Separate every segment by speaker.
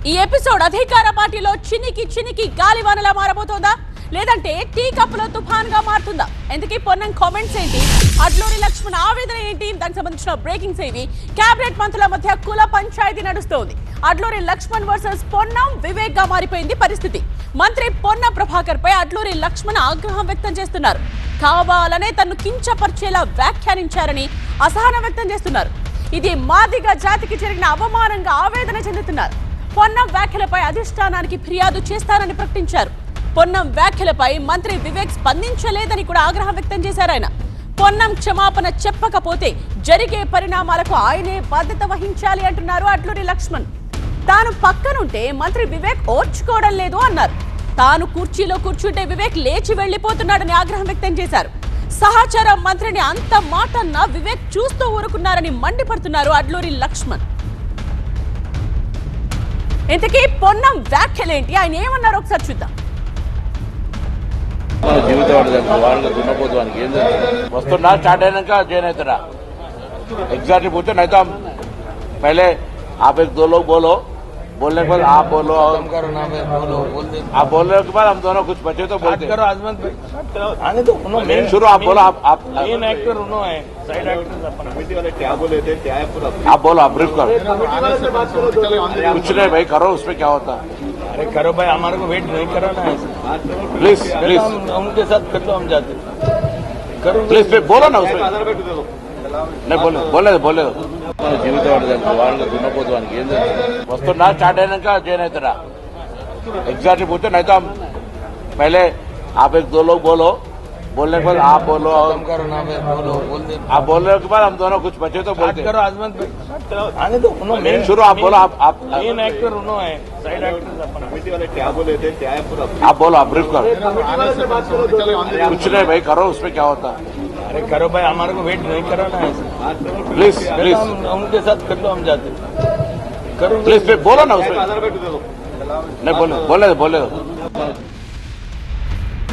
Speaker 1: ఈ ఎపిసోడ్ అధికార పార్టీలో చినికి గాలివానలా మారబోతోందా లేదంటే టీ కప్పులో తుఫాన్ గా మారుతుందా? ఎందుకీ పొన్నం కామెంట్స్ ఏంటి, అడ్లూరి లక్ష్మణ్ ఆవేదన ఏంటి, దానికి సంబంధించిన బ్రేకింగ్స్ ఏవి? కేబినెట్ మంత్రుల మధ్య కుల పంచాయతీ నడుస్తోంది. అడ్లూరి లక్ష్మణ్ వర్సెస్ పొన్నం వివేక్ గా మారిపోయింది పరిస్థితి. మంత్రి పొన్నం ప్రభాకర్ పై అడ్లూరి లక్ష్మణ్ ఆగ్రహం వ్యక్తం చేస్తున్నారు. కావాలనే తన్ను కించపరిచేలా వ్యాఖ్యానించారని అసహనం వ్యక్తం చేస్తున్నారు. ఇది మాదిగ జాతికి జరిగిన అవమానంగా ఆవేదన చెందుతున్నారు. పొన్నం వ్యాఖ్యలపై అధిష్టానానికి ఫిర్యాదు చేస్తారని ప్రకటించారు. పొన్నం వ్యాఖ్యలపై మంత్రి వివేక్ స్పందించలేదని కూడా ఆగ్రహం వ్యక్తం చేశారు. ఆయన పొన్నం క్షమాపణ చెప్పకపోతే జరిగే పరిణామాలకు ఆయనే బాధ్యత వహించాలి అంటున్నారు అడ్లూరి లక్ష్మణ్. తాను పక్కనుంటే మంత్రి వివేక్ ఓర్చుకోవడం లేదు అన్నారు. తాను కుర్చీలో కూర్చుంటే వివేక్ లేచి వెళ్లిపోతున్నాడని ఆగ్రహం వ్యక్తం చేశారు. సహచర మంత్రిని అంత మాటన్నా వివేక్ చూస్తూ ఊరుకున్నారని మండిపడుతున్నారు అడ్లూరి లక్ష్మణ్. ఇంతకీ పొన్నం వ్యాఖ్యలేంటి, ఆయన ఏమన్నారో ఒకసారి చూద్దాం.
Speaker 2: వస్తున్నా స్టార్ట్ అయినాక జాయిన్ అవుతారా एग्जैक्टली पूछो नहीं तो हम पहले आप एक दो लोग बोलो, बोलने के बाद आप बोलो और आप बोलने के बाद हम दोनों कुछ बचे तो बोलते करो। आजमत आने दो शुरू, आप बोलो, आप मेन एक्टर उन्होंने है, साइड एक्टर कमेटी वाले क्या बोले थे, क्या है पूरा आप बोलो, आप ब्रीफ करो। कुछ नहीं भाई, करो, उसमें क्या होता है। अरे करो भाई, हमारे को वेट नहीं कराना है, प्लीज प्लीज उनके साथ कर लो, हम जाते करो प्लीज, बोलो ना उसमें नहीं बोले జీవితం వాళ్ళని దున్నపోతానికి ఏం వస్తున్నా స్టార్ట్ అయినాక జాయిన్ అవుతారా एग्जैक्टली पूछो नहीं तो हम पहले आप एक दो लोग बोलो, बोलने के बाद आप बोलो और आप बोलने के बाद हम दोनों कुछ बचे तो बोलते करो। आजमत आने दो मेन शुरू, आप बोलो, आप मेन एक्टर उन्होंने है, साइड एक्टर कमेटी वाले क्या बोले थे, क्या है पूरा आप बोलो, आप ब्रीफ करो। कुछ नहीं भाई, करो, उसमें क्या होता है। अरे करो भाई, हमारे को वेट नहीं कराना है, प्लीज प्लीज उनके साथ कर लो, हम जाते करो प्लीज, बोलो ना उसमें नहीं बोले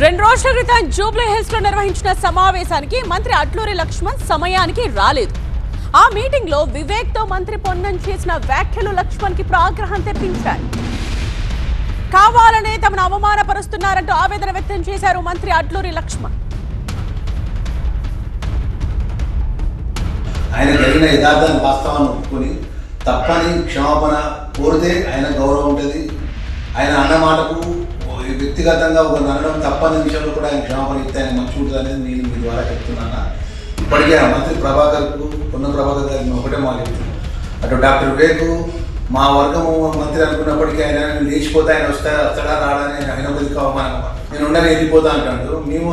Speaker 1: 2 రోజుల క్రితం జూబ్లీ హిల్స్ లో నిర్వహించిన సమావేశానికి మంత్రి అడ్లూరి లక్ష్మణ్ సమయానికి రాలేదు. ఆ మీటింగ్ లో వివేక్ తో మంత్రి పొన్నం చేసిన వ్యాఖ్యలు లక్ష్మణ్ కి ఆగ్రహం తెప్పించాయి. కావాలనే తమను అవమానపరుస్తున్నారంటూ ఆవేదన వ్యక్తం చేశారు మంత్రి అడ్లూరి లక్ష్మణ్.
Speaker 3: ఆయన జరిగిన యథార్థాన్ని వాస్తవాన్ని ఒప్పుకొని తప్పని క్షమాపణ కోరితే ఆయన గౌరవం ఉంటుంది. ఆయన అన్న మాటకు వ్యక్తిగతంగా ఒక అనడం తప్పని విషయంలో కూడా ఆయన క్షమాపణ ఇస్తే ఆయన మంచి ఉంటుంది అనేది నేను మీ ద్వారా చెప్తున్నాను. ఇప్పటికే మంత్రి ప్రభాకర్కు, పొన్నం ప్రభాకర్ గారికి ఒకటే మాట చెప్తున్నాను. అటు డాక్టర్ వివేక్ మా వర్గము మంత్రి అనుకున్నప్పటికీ ఆయన లేచిపోతే ఆయన వస్తాడా రాడని ఆయన కొద్దిగా నేను ఉండని వెళ్ళిపోతా అంటాడు. మేము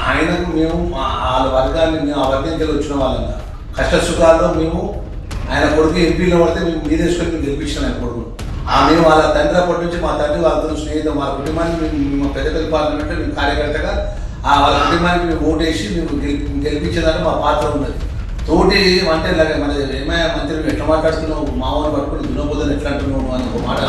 Speaker 3: ఆయనకు మేము వాళ్ళ వర్గాన్ని మేము ఆ వర్గంకి వచ్చిన వాళ్ళంగా కష్ట సుఖాల్లో మేము ఆయన కొడుకు ఎంపీలో పడితే మేము మీదేసుకొని మేము గెలిపించాను ఆయన కొడుకు. మేము వాళ్ళ తండ్రి అప్పటి నుంచి మా తండ్రి వాళ్ళతో స్నేహితం, వాళ్ళ కుటుంబానికి మేము పెద్దపల్లి పార్లమెంట్లో మేము కార్యకర్తగా వాళ్ళ కుటుంబానికి మేము ఓటేసి మేము గెలిపించేదాన్ని మా పాత్ర ఉన్నది. తోటి అంటే ఇలాగ మన ఏమయ్యా మంత్రి ఎట్లా మాట్లాడుతున్నావు, మామూలు పట్టుకుని దున్నపోదని ఎట్లా అంటున్నావు అని ఒక మాట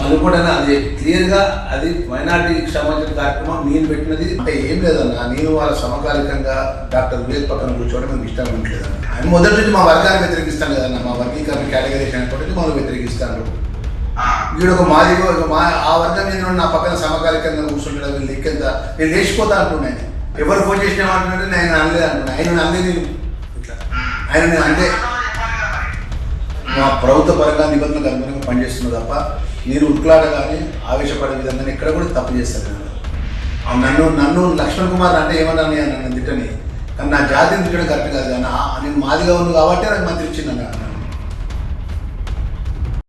Speaker 3: అనుకుంటాను. అది క్లియర్గా అది మైనార్టీకి సంబంధించిన కార్యక్రమం నేను పెట్టినది అంటే ఏం లేదన్నా. నేను వాళ్ళ సమకాలికంగా డాక్టర్ వివేక్ పక్కన కూర్చోవడం మీకు ఇష్టం ఉండలేదన్న. ఆయన మొదటి నుంచి మా వర్గాన్ని వ్యతిరేకిస్తాను కదన్నా, మా వర్గీకరణ కేటగిరీషన్ అయినప్పటికీ మనం వ్యతిరేకిస్తాను. వీడు ఒక మాదిగో ఆ వర్గం మీద నా పక్కన సమకాలికంగా కూర్చుంటాడు. వీళ్ళు లెక్కెంత నేను లేచిపోతా అంటున్నాను. ఎవరు ఫోన్ చేసినా అంటున్నాడు, నేను అనలేదు అంటున్నాను. ఆయన అనలేదు, ఆయన నేను అంటే మా ప్రభుత్వ పరంగా నిబంధనలకు అనుగుణంగా పనిచేస్తున్నా తప్ప నేను ఉత్కలాట కానీ ఆవేశపడే విధంగా ఎక్కడ కూడా తప్పు చేస్తాను. నన్ను లక్ష్మణ్ కుమార్ అంటే ఏమన్నా నన్ను తిట్టని, కానీ నా జాతిని తిట్టడం కరెక్ట్ కాదు. కానీ నేను మాదిగా ఉంది కాబట్టి నాకు మంత్రి ఇచ్చిందన్న.